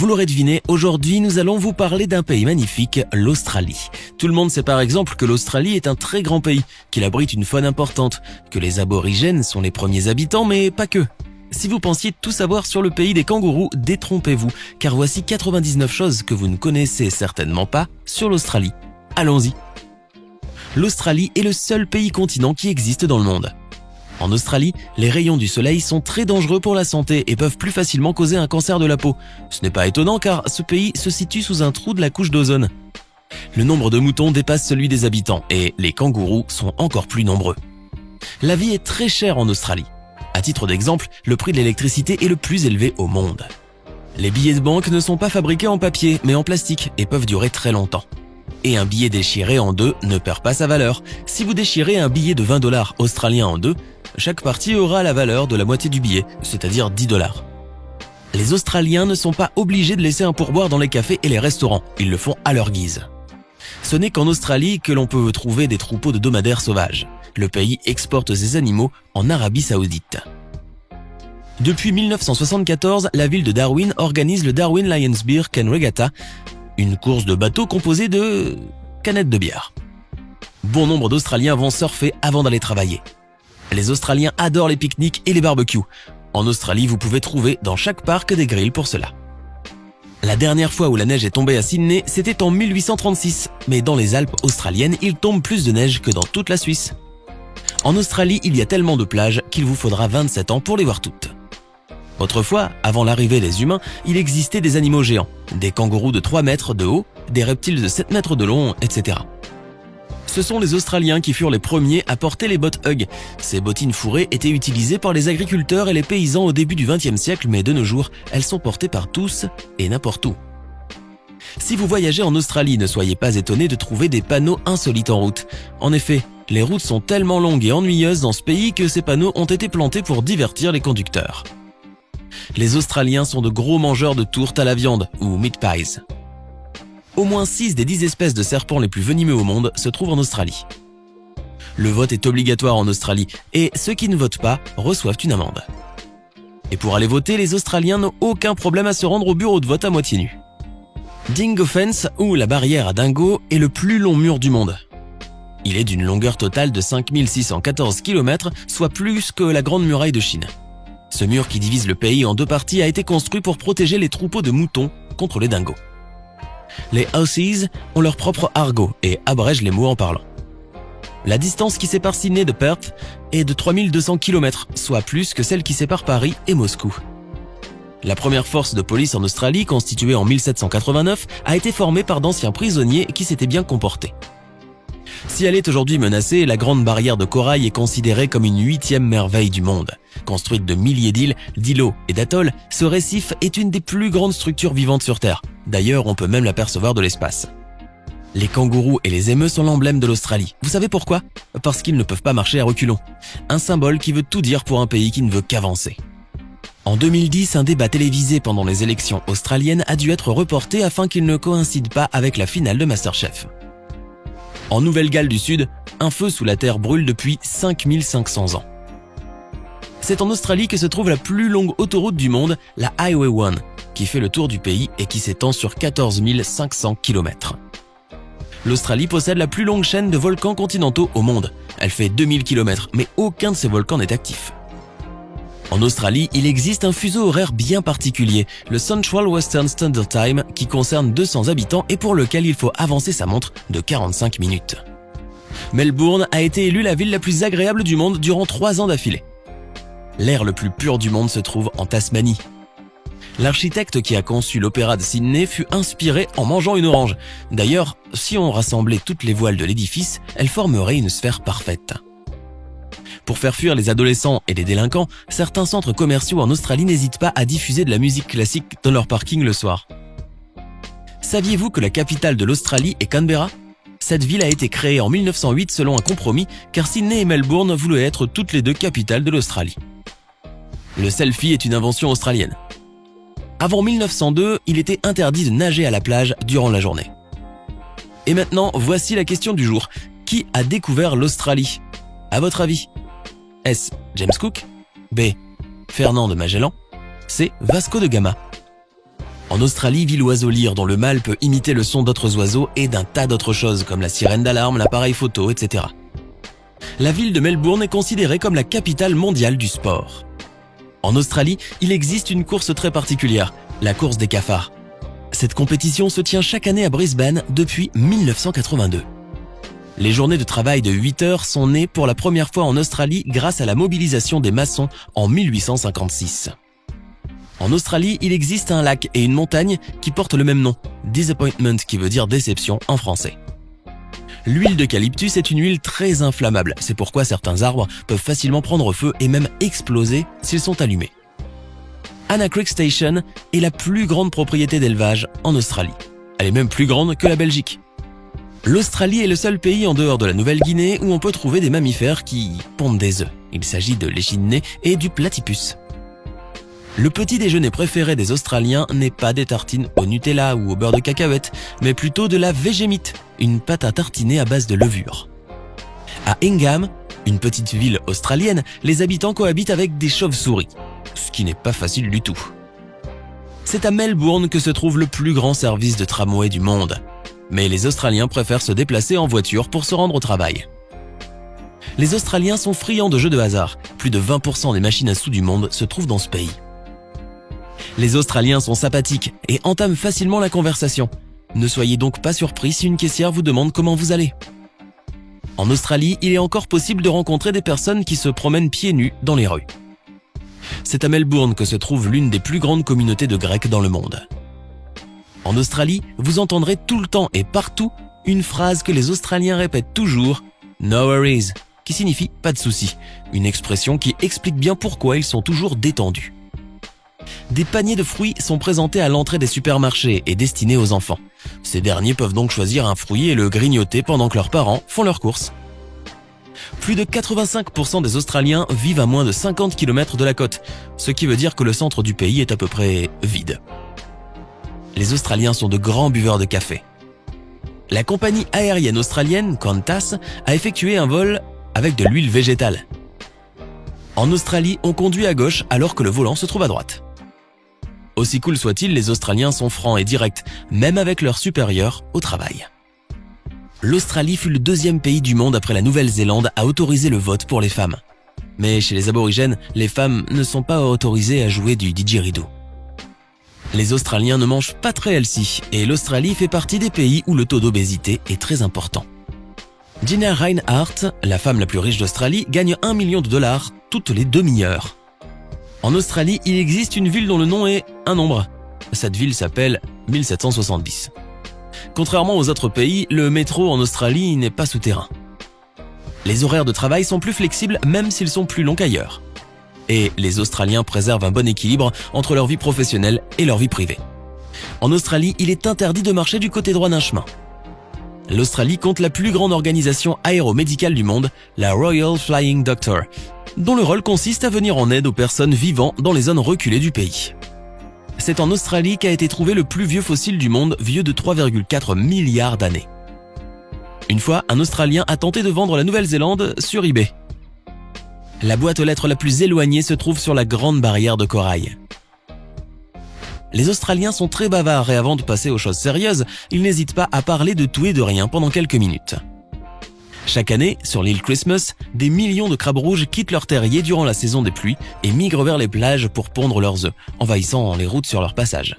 Vous l'aurez deviné, aujourd'hui nous allons vous parler d'un pays magnifique, l'Australie. Tout le monde sait par exemple que l'Australie est un très grand pays, qu'il abrite une faune importante, que les aborigènes sont les premiers habitants, mais pas que. Si vous pensiez tout savoir sur le pays des kangourous, détrompez-vous, car voici 99 choses que vous ne connaissez certainement pas sur l'Australie. Allons-y. L'Australie est le seul pays continent qui existe dans le monde. En Australie, les rayons du soleil sont très dangereux pour la santé et peuvent plus facilement causer un cancer de la peau. Ce n'est pas étonnant car ce pays se situe sous un trou de la couche d'ozone. Le nombre de moutons dépasse celui des habitants et les kangourous sont encore plus nombreux. La vie est très chère en Australie. À titre d'exemple, le prix de l'électricité est le plus élevé au monde. Les billets de banque ne sont pas fabriqués en papier mais en plastique et peuvent durer très longtemps. Et un billet déchiré en deux ne perd pas sa valeur. Si vous déchirez un billet de 20 $ australiens en deux, chaque partie aura la valeur de la moitié du billet, c'est-à-dire 10 $. Les Australiens ne sont pas obligés de laisser un pourboire dans les cafés et les restaurants, ils le font à leur guise. Ce n'est qu'en Australie que l'on peut trouver des troupeaux de dromadaires sauvages. Le pays exporte ces animaux en Arabie Saoudite. Depuis 1974, la ville de Darwin organise le Darwin Lions Beer Can Regatta, une course de bateaux composée de canettes de bière. Bon nombre d'Australiens vont surfer avant d'aller travailler. Les Australiens adorent les pique-niques et les barbecues. En Australie, vous pouvez trouver dans chaque parc des grilles pour cela. La dernière fois où la neige est tombée à Sydney, c'était en 1836, mais dans les Alpes australiennes, il tombe plus de neige que dans toute la Suisse. En Australie, il y a tellement de plages qu'il vous faudra 27 ans pour les voir toutes. Autrefois, avant l'arrivée des humains, il existait des animaux géants, des kangourous de 3 mètres de haut, des reptiles de 7 mètres de long, etc. Ce sont les Australiens qui furent les premiers à porter les bottes Hugg. Ces bottines fourrées étaient utilisées par les agriculteurs et les paysans au début du XXe siècle, mais de nos jours, elles sont portées par tous et n'importe où. Si vous voyagez en Australie, ne soyez pas étonnés de trouver des panneaux insolites en route. En effet, les routes sont tellement longues et ennuyeuses dans ce pays que ces panneaux ont été plantés pour divertir les conducteurs. Les Australiens sont de gros mangeurs de tourtes à la viande, ou meat pies. Au moins 6 des 10 espèces de serpents les plus venimeux au monde se trouvent en Australie. Le vote est obligatoire en Australie et ceux qui ne votent pas reçoivent une amende. Et pour aller voter, les Australiens n'ont aucun problème à se rendre au bureau de vote à moitié nu. Dingo Fence, ou la barrière à Dingo, est le plus long mur du monde. Il est d'une longueur totale de 5614 km, soit plus que la Grande Muraille de Chine. Ce mur qui divise le pays en deux parties a été construit pour protéger les troupeaux de moutons contre les dingos. Les Aussies ont leur propre argot et abrègent les mots en parlant. La distance qui sépare Sydney de Perth est de 3200 km, soit plus que celle qui sépare Paris et Moscou. La première force de police en Australie, constituée en 1789, a été formée par d'anciens prisonniers qui s'étaient bien comportés. Si elle est aujourd'hui menacée, la Grande Barrière de Corail est considérée comme une 8e merveille du monde. Construite de milliers d'îles, d'îlots et d'atolls, ce récif est une des plus grandes structures vivantes sur Terre. D'ailleurs, on peut même l'apercevoir de l'espace. Les kangourous et les émeus sont l'emblème de l'Australie. Vous savez pourquoi ? Parce qu'ils ne peuvent pas marcher à reculons. Un symbole qui veut tout dire pour un pays qui ne veut qu'avancer. En 2010, un débat télévisé pendant les élections australiennes a dû être reporté afin qu'il ne coïncide pas avec la finale de MasterChef. En Nouvelle-Galles du Sud, un feu sous la terre brûle depuis 5500 ans. C'est en Australie que se trouve la plus longue autoroute du monde, la Highway 1, qui fait le tour du pays et qui s'étend sur 14 500 km. L'Australie possède la plus longue chaîne de volcans continentaux au monde. Elle fait 2000 km, mais aucun de ces volcans n'est actif. En Australie, il existe un fuseau horaire bien particulier, le Central Western Standard Time, qui concerne 200 habitants et pour lequel il faut avancer sa montre de 45 minutes. Melbourne a été élue la ville la plus agréable du monde durant 3 ans d'affilée. L'air le plus pur du monde se trouve en Tasmanie. L'architecte qui a conçu l'opéra de Sydney fut inspiré en mangeant une orange. D'ailleurs, si on rassemblait toutes les voiles de l'édifice, elles formeraient une sphère parfaite. Pour faire fuir les adolescents et les délinquants, certains centres commerciaux en Australie n'hésitent pas à diffuser de la musique classique dans leur parking le soir. Saviez-vous que la capitale de l'Australie est Canberra ? Cette ville a été créée en 1908 selon un compromis, car Sydney et Melbourne voulaient être toutes les deux capitales de l'Australie. Le selfie est une invention australienne. Avant 1902, il était interdit de nager à la plage durant la journée. Et maintenant, voici la question du jour. Qui a découvert l'Australie ? À votre avis ? Est-ce James Cook ? B. Fernand de Magellan ? C. Vasco de Gama ? En Australie vit l'oiseau lyre dont le mâle peut imiter le son d'autres oiseaux et d'un tas d'autres choses comme la sirène d'alarme, l'appareil photo, etc. La ville de Melbourne est considérée comme la capitale mondiale du sport. En Australie, il existe une course très particulière, la course des cafards. Cette compétition se tient chaque année à Brisbane depuis 1982. Les journées de travail de 8 heures sont nées pour la première fois en Australie grâce à la mobilisation des maçons en 1856. En Australie, il existe un lac et une montagne qui portent le même nom, Disappointment qui veut dire déception en français. L'huile d'eucalyptus est une huile très inflammable, c'est pourquoi certains arbres peuvent facilement prendre feu et même exploser s'ils sont allumés. Anna Creek Station est la plus grande propriété d'élevage en Australie. Elle est même plus grande que la Belgique. L'Australie est le seul pays en dehors de la Nouvelle-Guinée où on peut trouver des mammifères qui pondent des œufs. Il s'agit de l'échidné et du platypus. Le petit déjeuner préféré des Australiens n'est pas des tartines au Nutella ou au beurre de cacahuète, mais plutôt de la Vegemite, une pâte à tartiner à base de levure. À Ingham, une petite ville australienne, les habitants cohabitent avec des chauves-souris, ce qui n'est pas facile du tout. C'est à Melbourne que se trouve le plus grand service de tramway du monde, mais les Australiens préfèrent se déplacer en voiture pour se rendre au travail. Les Australiens sont friands de jeux de hasard, plus de 20% des machines à sous du monde se trouvent dans ce pays. Les Australiens sont sympathiques et entament facilement la conversation. Ne soyez donc pas surpris si une caissière vous demande comment vous allez. En Australie, il est encore possible de rencontrer des personnes qui se promènent pieds nus dans les rues. C'est à Melbourne que se trouve l'une des plus grandes communautés de Grecs dans le monde. En Australie, vous entendrez tout le temps et partout une phrase que les Australiens répètent toujours « No worries », qui signifie « pas de soucis », une expression qui explique bien pourquoi ils sont toujours détendus. Des paniers de fruits sont présentés à l'entrée des supermarchés et destinés aux enfants. Ces derniers peuvent donc choisir un fruit et le grignoter pendant que leurs parents font leurs courses. Plus de 85% des Australiens vivent à moins de 50 km de la côte, ce qui veut dire que le centre du pays est à peu près vide. Les Australiens sont de grands buveurs de café. La compagnie aérienne australienne Qantas a effectué un vol avec de l'huile végétale. En Australie, on conduit à gauche alors que le volant se trouve à droite. Aussi cool soit-il, les Australiens sont francs et directs, même avec leurs supérieurs au travail. L'Australie fut le deuxième pays du monde après la Nouvelle-Zélande à autoriser le vote pour les femmes. Mais chez les aborigènes, les femmes ne sont pas autorisées à jouer du didgeridoo. Les Australiens ne mangent pas très healthy et l'Australie fait partie des pays où le taux d'obésité est très important. Gina Rinehart, la femme la plus riche d'Australie, gagne $1 million toutes les demi-heures. En Australie, il existe une ville dont le nom est un nombre. Cette ville s'appelle 1770. Contrairement aux autres pays, le métro en Australie n'est pas souterrain. Les horaires de travail sont plus flexibles même s'ils sont plus longs qu'ailleurs. Et les Australiens préservent un bon équilibre entre leur vie professionnelle et leur vie privée. En Australie, il est interdit de marcher du côté droit d'un chemin. L'Australie compte la plus grande organisation aéromédicale du monde, la Royal Flying Doctor, dont le rôle consiste à venir en aide aux personnes vivant dans les zones reculées du pays. C'est en Australie qu'a été trouvé le plus vieux fossile du monde, vieux de 3,4 milliards d'années. Une fois, un Australien a tenté de vendre la Nouvelle-Zélande sur eBay. La boîte aux lettres la plus éloignée se trouve sur la Grande Barrière de Corail. Les Australiens sont très bavards et avant de passer aux choses sérieuses, ils n'hésitent pas à parler de tout et de rien pendant quelques minutes. Chaque année, sur l'île Christmas, des millions de crabes rouges quittent leur terrier durant la saison des pluies et migrent vers les plages pour pondre leurs œufs, envahissant les routes sur leur passage.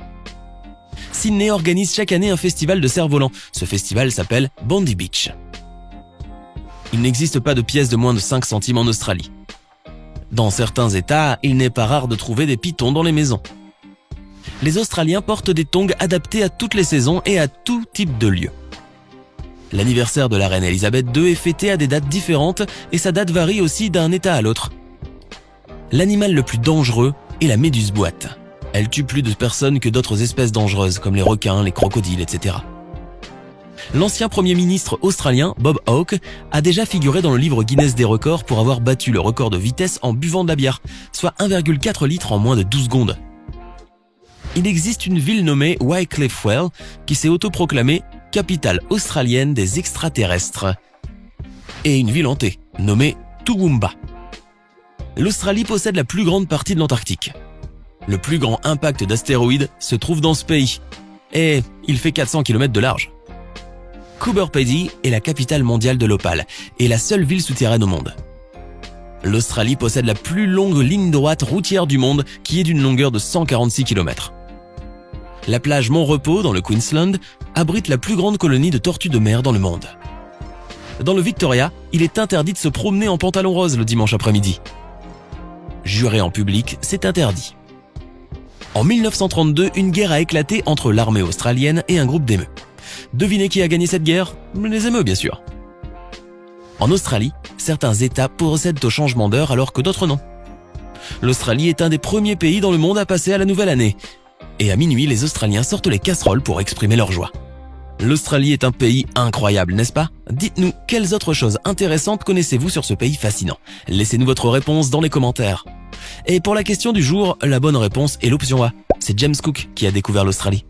Sydney organise chaque année un festival de cerfs-volants. Ce festival s'appelle Bondi Beach. Il n'existe pas de pièces de moins de 5 centimes en Australie. Dans certains États, il n'est pas rare de trouver des pitons dans les maisons. Les Australiens portent des tongs adaptés à toutes les saisons et à tout type de lieu. L'anniversaire de la reine Elisabeth II est fêté à des dates différentes et sa date varie aussi d'un État à l'autre. L'animal le plus dangereux est la méduse boîte. Elle tue plus de personnes que d'autres espèces dangereuses comme les requins, les crocodiles, etc. L'ancien Premier ministre australien, Bob Hawke, a déjà figuré dans le livre Guinness des records pour avoir battu le record de vitesse en buvant de la bière, soit 1,4 litres en moins de 12 secondes. Il existe une ville nommée Wycliffe Well qui s'est autoproclamée capitale australienne des extraterrestres et une ville hantée nommée Toowoomba. L'Australie possède la plus grande partie de l'Antarctique. Le plus grand impact d'astéroïdes se trouve dans ce pays. Et il fait 400 km de large. Coober Pedy est la capitale mondiale de l'opale et la seule ville souterraine au monde. L'Australie possède la plus longue ligne droite routière du monde qui est d'une longueur de 146 km. La plage Mont-Repos dans le Queensland abrite la plus grande colonie de tortues de mer dans le monde. Dans le Victoria, il est interdit de se promener en pantalon rose le dimanche après-midi. Jurer en public, c'est interdit. En 1932, une guerre a éclaté entre l'armée australienne et un groupe d'émeus. Devinez qui a gagné cette guerre? Les émeus, bien sûr. En Australie, certains États procèdent au changement d'heure alors que d'autres non. L'Australie est un des premiers pays dans le monde à passer à la nouvelle année. Et à minuit, les Australiens sortent les casseroles pour exprimer leur joie. L'Australie est un pays incroyable, n'est-ce pas? Dites-nous, quelles autres choses intéressantes connaissez-vous sur ce pays fascinant? Laissez-nous votre réponse dans les commentaires. Et pour la question du jour, la bonne réponse est l'option A. C'est James Cook qui a découvert l'Australie.